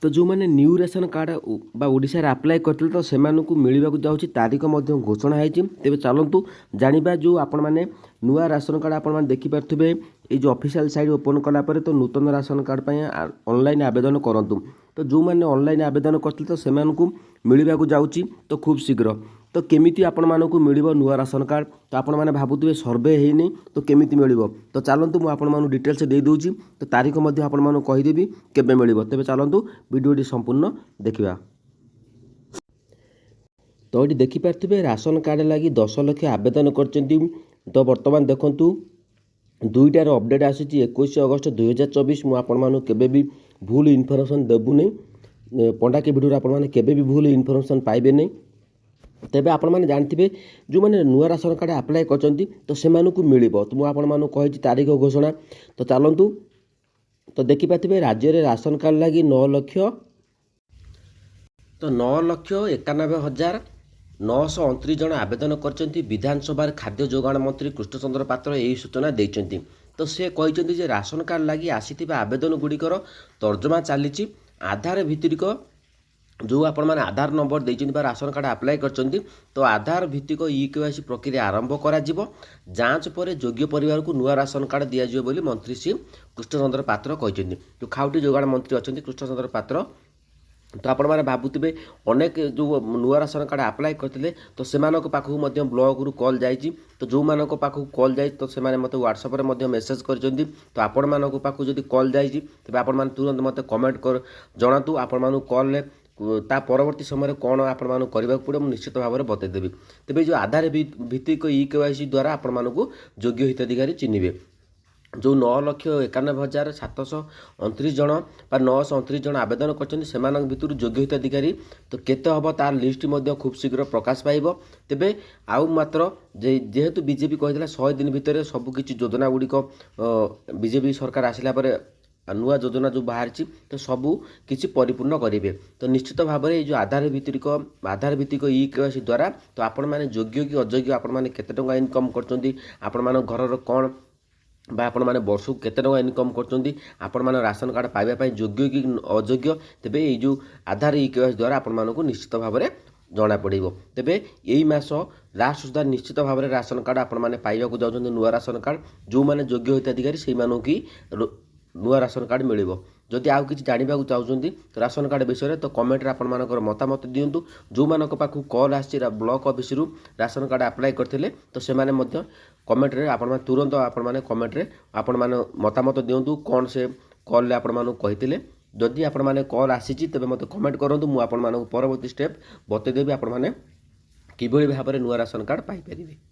तो जो मैंने न्यू रेशन कार्ड बा ओडिशा अप्लाई करते तो से मिलवाक जाऊँगी तारीख घोषणा होती तेज चलतु जाना जो आपण मैंने नुआ राशन कार्ड आप देखिपे ये जो ऑफिशियल साइट ओपन कलापर तो नूतन राशन कार्ड ऑनलाइन आवेदन करूँ तो जो मैंने ऑनलाइन आवेदन करते तो से मिलवाक जाऊँगी तो खूब शीघ्र तो केमिति आपण मानकु मिलिबो नुआ राशन कार्ड तो आपण माने भाबुतबे सर्वे हेनी तो केमिति मिलिबो तो चलंतु मु आपण मानु डिटेल्स दे दोउची तो तारीख मध्ये आपण मानु कहि देबी केबे मिलिबो तेबे चलंतु वीडियोटी संपूर्ण देखिबा। तो ये देखिपे राशन कार्ड लगी 10 लाख आवेदन करचंती तो वर्तमान देखंतु दुईटार अपडेट आसी 21 अगस्त 2024 मु आपण मानु केबे भी भूल इनफॉरमेशन देबु नै पंडा के वीडियो आपण माने केबे भी भूल इनफॉरमेशन पाइबे नै तेबे आपण माने जानथिबे जो माने नुआ राशन कार्ड अप्लाई करचंती तो सेमानकु मिलिबो तो मु आपण मानु कहिछि तारीख घोषणा तो चलंतु तो देखि पाथिबे राज्य रे राशन कार्ड लागि 9 लाख तो 9,91,929 जन आवेदन करचंती विधानसभा खाद्य जोगाण मंत्री कृष्णचंद्र पात्र यही सूचना देइचंती तो से कहिचंती जे राशन कार्ड लागि आसीथिबा आवेदन गुडीकर तर्जमा चलीची आधार भित्तिक जो आपण मैंने आधार नंबर देइचंती बा राशन कार्ड अप्लाई करचंती तो आधार भित्तिक ई-केवाईसी प्रक्रिया आरंभ करा जिवो जांच पर योग्य परिवार को नुआ राशन कार्ड दिया जिवो बोली मंत्री श्री कृष्णचंद्र पात्र कहिचंती जो खाउटी जोगाण मंत्री अछंती कृष्णचंद्र पात्र तो आपण मैंने भावुवे अनेक जो नुआ राशन कार्ड अप्लाई करते तो से पाखु ब्लॉक रु कॉल जाइए तो जो मानक पाखु कॉल जाए तो से मत व्हाट्सएप रे मेसेज कर तो आपण मानक पाखु जदि कॉल जाइए तेज आपण मैंने तुरंत मत कमेंट कर जनातु आपण मानक कॉल ता परवर्ती समय कौन आपण करने पड़े मुझे निश्चित भाव में बतईदेवी तेज जो आधार भित्तिक ई-केवाईसी द्वारा आपण मानक योग्य हिताधिकारी चिन्हे जो 9,91,729 जन 929 जन आवेदन कर भितर योग्य हिताधिकारी तो केते हम तार लिस्ट खूब शीघ्र प्रकाश पाइब तेबे आउ मात्र जेहेतु बीजेपी कही 100 दिन भितर सबकि योजना गुड़िक बीजेपी सरकार आसला नुआ योजना जो बाहर तो सबू किसी परिपूर्ण करेंगे तो निश्चित भाव में जो आधार भित्तिक ई-केवाईसी द्वारा तो आपण मैंने योग्य कि अयोग्य आपण मैंने केते टंका इनकम करचंती आपण माने घर कौन बा आपण मैंने वर्ष को केते टंका इनकम करचंती आपण माने राशन कार्ड पाइबा पई योग्य कि अयोग्य तेबे ये जो आधार ई-केवाईसी द्वारा आपण मानकु निश्चित भाव में जना पड़ो तेबे यही मास लास्ट सुधा निश्चित भाव में राशन कार्ड आपण मैंने पाइबा जाउछंती नुआ राशन कार्ड जो मैंने योग्य हिताधिकारी से मानकु नुआ राशन कार्ड मिलिबो जदि आउ किछि जानिबाकु चाहुचंती तो राशन कार्ड विषय तो कमेंट रे आपण मानकर मतामत दियंतु जो मानक पाखु कॉल आछि ब्लॉक ऑफिस रु राशन कार्ड अप्लाई करथिले तो से माने मध्य कमेंट रे आपण माने तुरंत आपण माने कमेंट रे आपण माने मतामत दियंतु कोन से कॉल रे आपण मानक कहिथिले जदि आपण माने कॉल आसीछि तबे मते कमेंट करंतु मु आपण मानक परवर्ती स्टेप बतै देबी आपण माने किबोली भाबरे नुआ राशन कार्ड पाई परिबे।